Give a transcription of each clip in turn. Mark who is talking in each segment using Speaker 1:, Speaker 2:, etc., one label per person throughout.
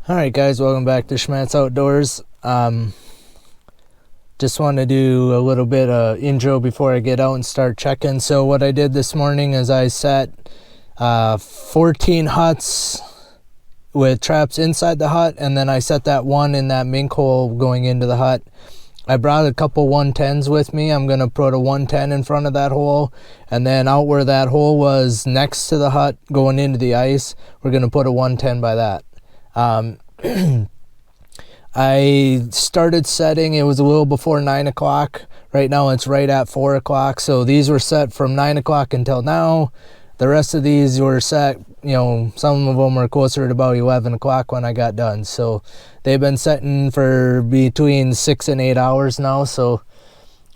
Speaker 1: Alright guys, welcome back to Schmattz Outdoors. Just want to do a little bit of intro before I get out and start checking. So what I did this morning is I set 14 huts with traps inside the hut, and then I set that one in that mink hole going into the hut. I brought a couple 110s with me. I'm going to put a 110 in front of that hole, and then out where that hole was next to the hut going into the ice, we're going to put a 110 by that. I started setting, it was a little before 9 o'clock. Right now it's right at 4 o'clock. So these were set from 9 o'clock until now. The rest of these were set, you know, some of them were closer to about 11 o'clock when I got done. So they've been setting for between 6 and 8 hours now. So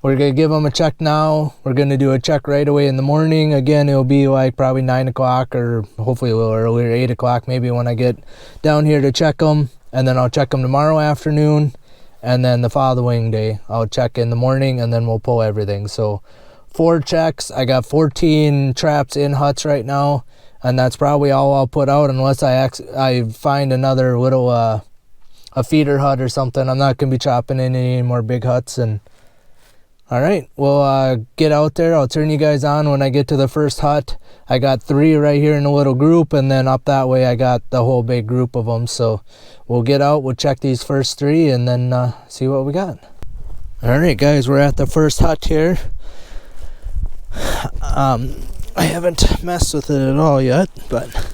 Speaker 1: we're going to give them a check now. We're going to do a check right away in the morning. Again, it'll be like probably 9 o'clock or hopefully a little earlier, 8 o'clock maybe when I get down here to check them. And then I'll check them tomorrow afternoon. And then the following day, I'll check in the morning and then we'll pull everything. So 4 checks. I got 14 traps in huts right now. And that's probably all I'll put out unless I find another little a feeder hut or something. I'm not going to be chopping in any more big huts. And all right, we'll get out there. I'll turn you guys on when I get to the first hut. I got 3 right here in a little group, and then up that way I got the whole big group of them. So we'll get out, we'll check these first 3, and then see what we got. All right, guys, we're at the first hut here. I haven't messed with it at all yet, but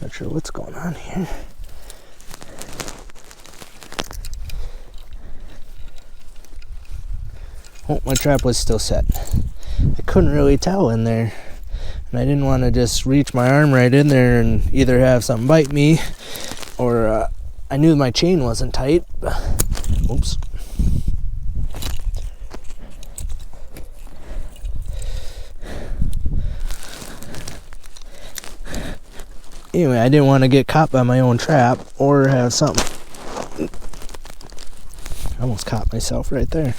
Speaker 1: not sure what's going on here. Oh, my trap was still set. I couldn't really tell in there. And I didn't want to just reach my arm right in there and either have something bite me or I knew my chain wasn't tight. Oops. Anyway, I didn't want to get caught by my own trap or have something. I almost caught myself right there.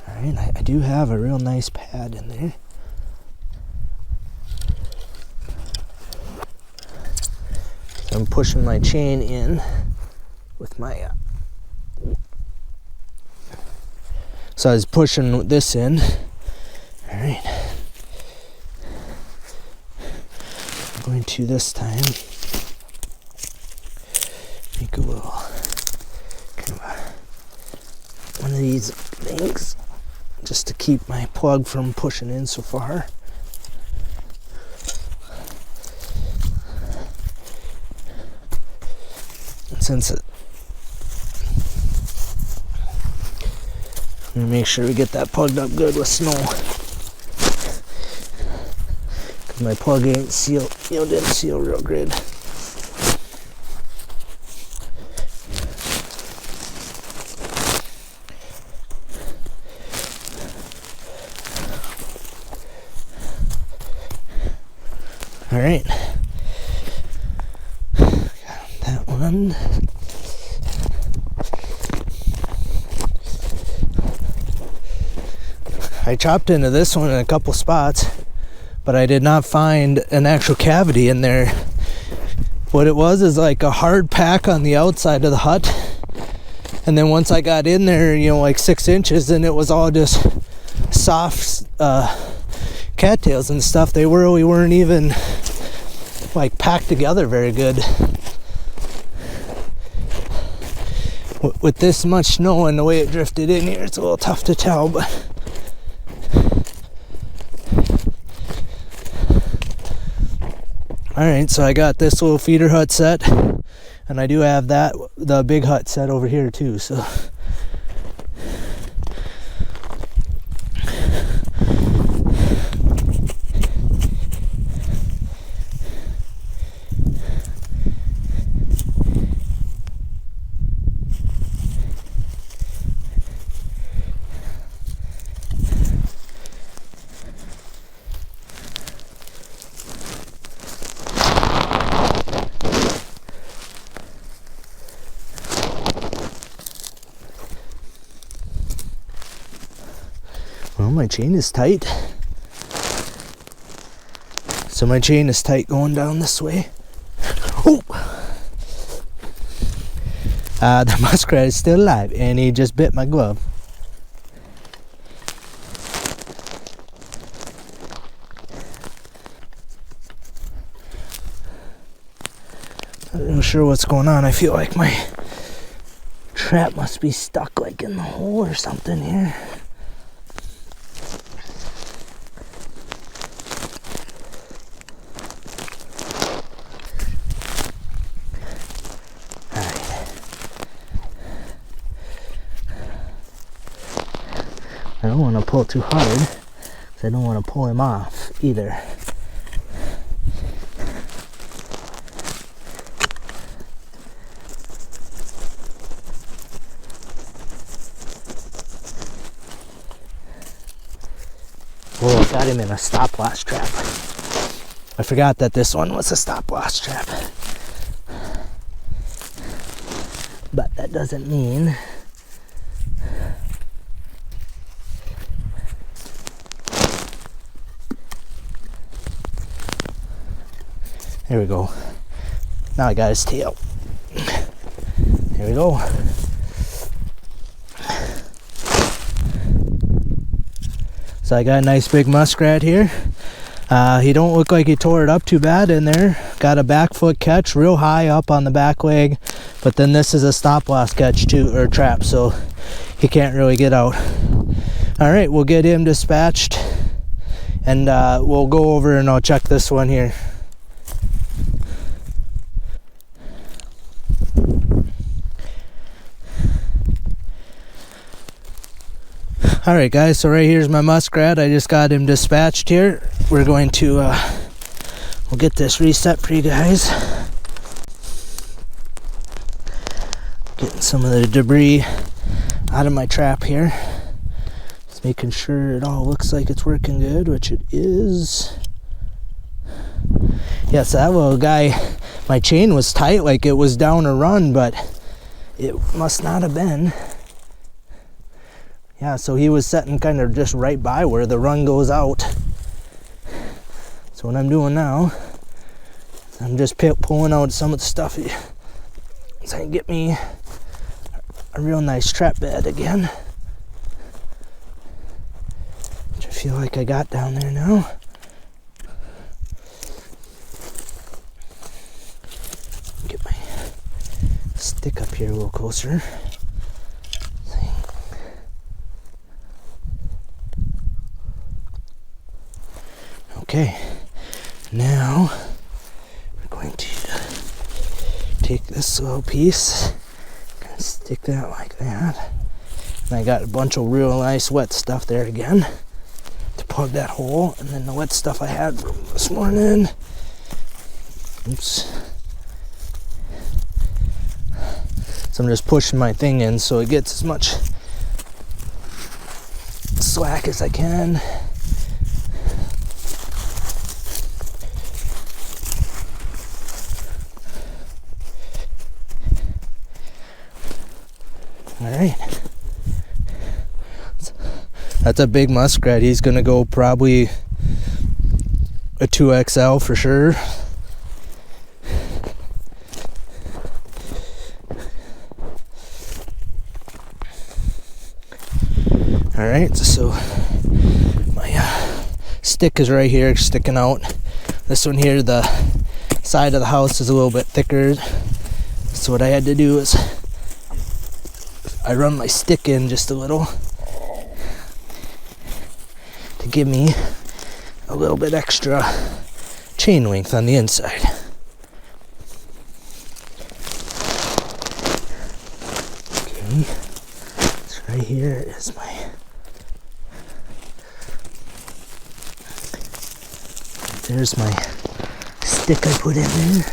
Speaker 1: Alright, I do have a real nice pad in there. I'm pushing my chain in with my so I was pushing this in. All right, I'm going to this time make a little kind of one of these things just to keep my plug from pushing in so far. Since let me make sure we get that plugged up good with snow, because my plug ain't sealed, didn't seal real good. All right. Got that one. I chopped into this one in a couple spots, but I did not find an actual cavity in there. What it was is like a hard pack on the outside of the hut, and then once I got in there, like 6 inches, and it was all just soft cattails and stuff, we weren't even like packed together very good. With this much snow and the way it drifted in here, it's a little tough to tell, but alright, so I got this little feeder hut set, and I do have the big hut set over here too, so well, my chain is tight. So my chain is tight going down this way. Oh! The muskrat is still alive, and he just bit my glove. Not real sure what's going on. I feel like my trap must be stuck like in the hole or something here. I don't want to pull too hard, because I don't want to pull him off either. Oh, I got him in a stopwatch trap. I forgot that this one was a stopwatch trap. But that doesn't mean there we go. Now I got his tail. There we go. So I got a nice big muskrat here. He don't look like he tore it up too bad in there. Got a back foot catch real high up on the back leg, but then this is a stop-loss catch too, or trap, so he can't really get out. All right, we'll get him dispatched, and we'll go over and I'll check this one here. Alright guys, so right here's my muskrat. I just got him dispatched here. We're going to we'll get this reset for you guys. Getting some of the debris out of my trap here. Just making sure it all looks like it's working good, which it is. Yeah, so that little guy, my chain was tight like it was down a run, but it must not have been. Yeah, so he was sitting kind of just right by where the run goes out. So what I'm doing now, I'm just pulling out some of the stuff so I can get me a real nice trap bed again, which I feel like I got down there now. Get my stick up here a little closer. Okay, now we're going to take this little piece and stick that like that. And I got a bunch of real nice wet stuff there again to plug that hole, and then the wet stuff I had from this morning. Oops. So I'm just pushing my thing in so it gets as much slack as I can. Alright, that's a big muskrat. He's gonna go probably a 2XL for sure. Alright, so stick is right here sticking out. This one here, the side of the house is a little bit thicker. So what I had to do is I run my stick in just a little to give me a little bit extra chain length on the inside. Okay, so right here is there's my stick I put in there.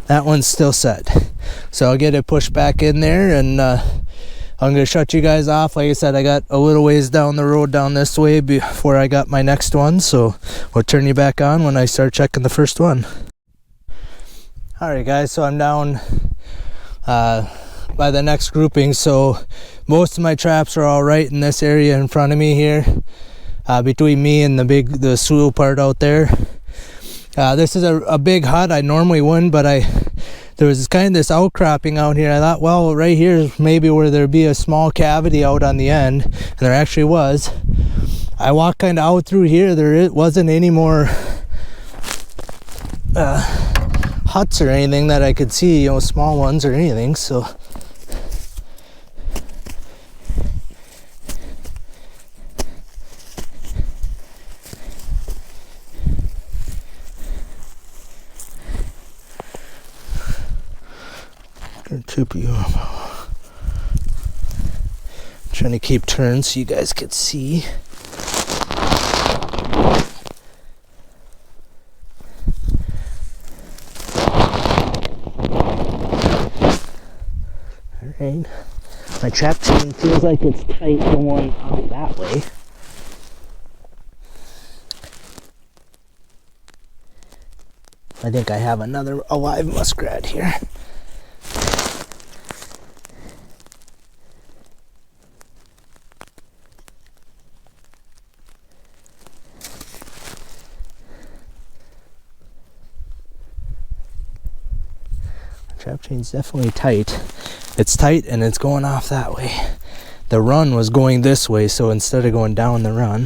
Speaker 1: That one's still set, so I'll get it pushed back in there, and I'm gonna shut you guys off. Like I said, I got a little ways down the road down this way before I got my next one, so we'll turn you back on when I start checking the first one. Alright guys, so I'm down by the next grouping. So most of my traps are all right in this area in front of me here, between me and the slough part out there. This is a big hut. I normally wouldn't, but there was kind of this outcropping out here. I thought, well, right here is maybe where there'd be a small cavity out on the end, and there actually was. I walked kind of out through here. There wasn't any more huts or anything that I could see, small ones or anything. So tip you up. Trying to keep turns so you guys could see. Alright. My trap chain feels like it's tight going out that way. I think I have another alive muskrat here. Trap chain's definitely tight. It's tight and it's going off that way. The run was going this way, so instead of going down the run,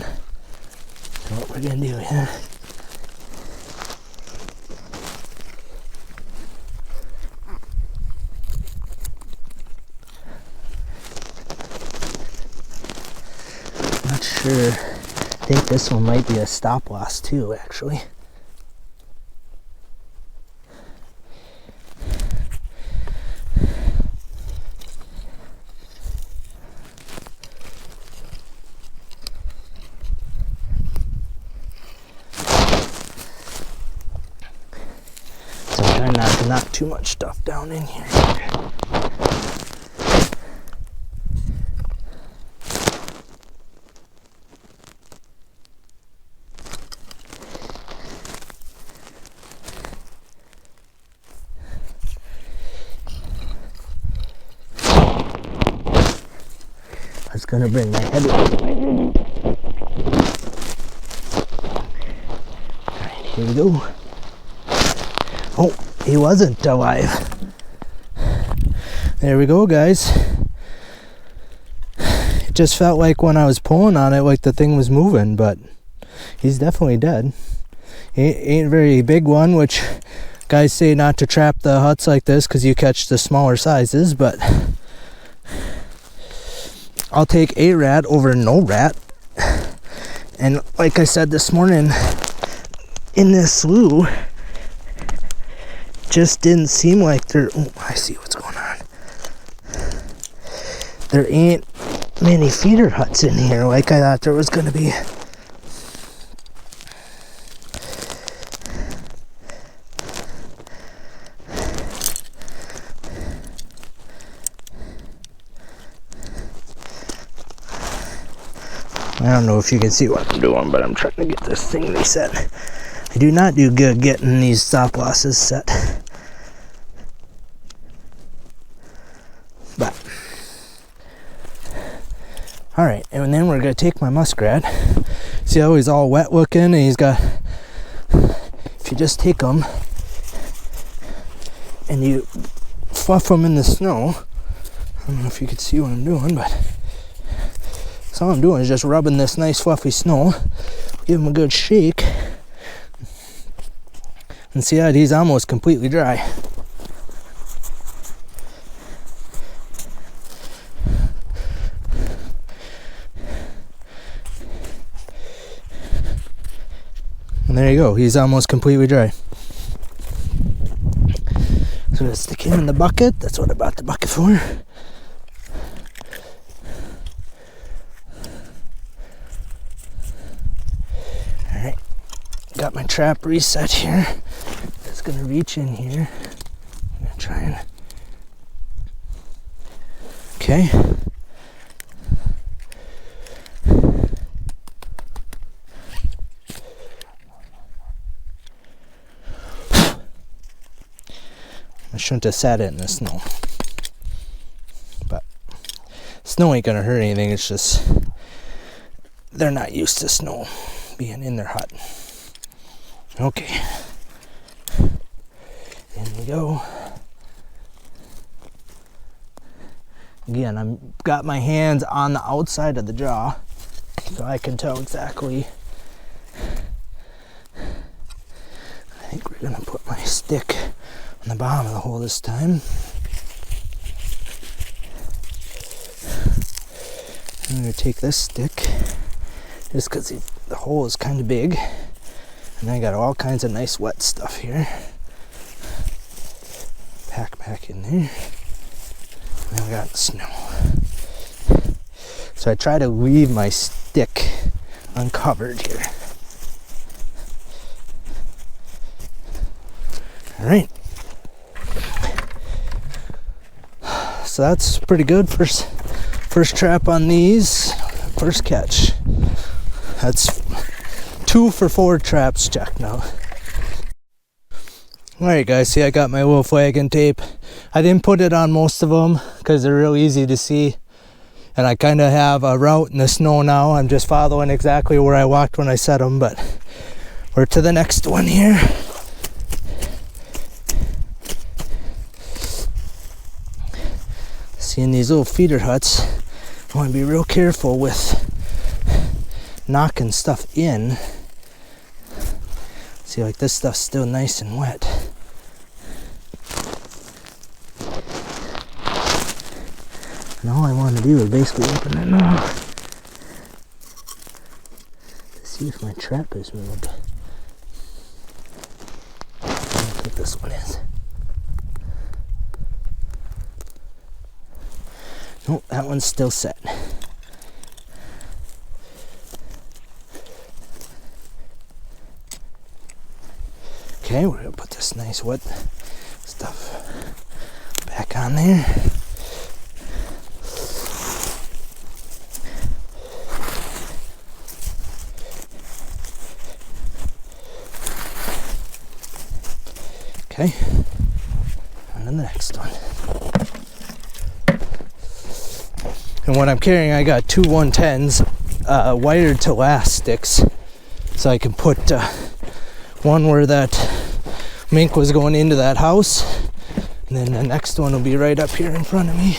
Speaker 1: what we're gonna do here. Not sure. I think this one might be a stop loss too, actually. Not too much stuff down in here. I was gonna bring my headlight. Alright, here we go. Oh, he wasn't alive. There we go, guys. It just felt like when I was pulling on it, like the thing was moving, but he's definitely dead. He ain't a very big one, which guys say not to trap the huts like this because you catch the smaller sizes, but I'll take a rat over no rat. And like I said this morning, in this slough, just didn't seem like there. Oh, I see what's going on. There ain't many feeder huts in here like I thought there was gonna be. I don't know if you can see what I'm doing, but I'm trying to get this thing reset. I do not do good getting these stop losses set. But alright, and then we're going to take my muskrat, See how he's all wet looking, and he's got, if you just take them and you fluff them in the snow, I don't know if you can see what I'm doing, but so all I'm doing is just rubbing this nice fluffy snow, give him a good shake, and see that he's almost completely dry. And there you go, he's almost completely dry. So let's stick him in the bucket. That's what I bought the bucket for. Alright, got my trap reset here. It's gonna reach in here. I'm gonna try and... Okay. I shouldn't have sat it in the snow, but snow ain't gonna hurt anything. It's just they're not used to snow being in their hut. Okay, in we go. Again, I've got my hands on the outside of the jaw, so I can tell exactly. I think we're gonna put my stick on the bottom of the hole this time. I'm going to take this stick just because the hole is kind of big, and I got all kinds of nice wet stuff here. Pack back in there. And then we got the snow. So I try to leave my stick uncovered here. All right. So that's pretty good. First trap on these, first catch. That's 2 for 4 traps checked now. Alright guys, see I got my little flagging tape. I didn't put it on most of them because they're real easy to see. And I kind of have a route in the snow now. I'm just following exactly where I walked when I set them, but we're to the next one here. In these little feeder huts, I want to be real careful with knocking stuff in. See, like this stuff's still nice and wet. And all I want to do is basically open it up to see if my trap is moved. I don't think this one is. Nope, that one's still set. Okay, we're gonna put this nice wet stuff back on there. Okay, on to the next one. And what I'm carrying, I got 2 110s wired to last sticks, so I can put one where that mink was going into that house, and then the next one will be right up here in front of me.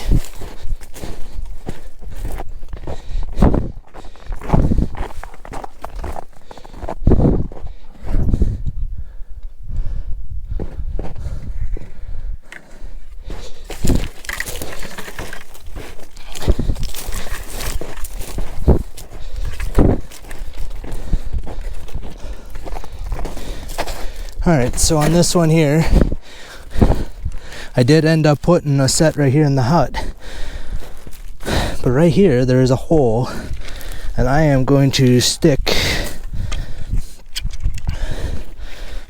Speaker 1: Alright, so on this one here, I did end up putting a set right here in the hut. But right here, there is a hole, and I am going to stick...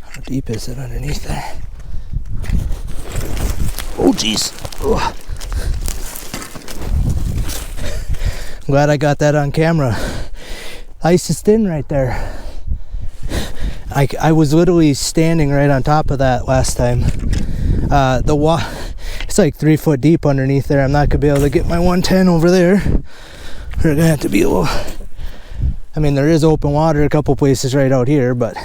Speaker 1: How deep is it underneath there? Oh, jeez. I'm glad I got that on camera. Ice is thin right there. I was literally standing right on top of that last time. It's like 3 foot deep underneath there. I'm not gonna be able to get my 110 over there. We're gonna have to be a little I mean, there is open water a couple places right out here, but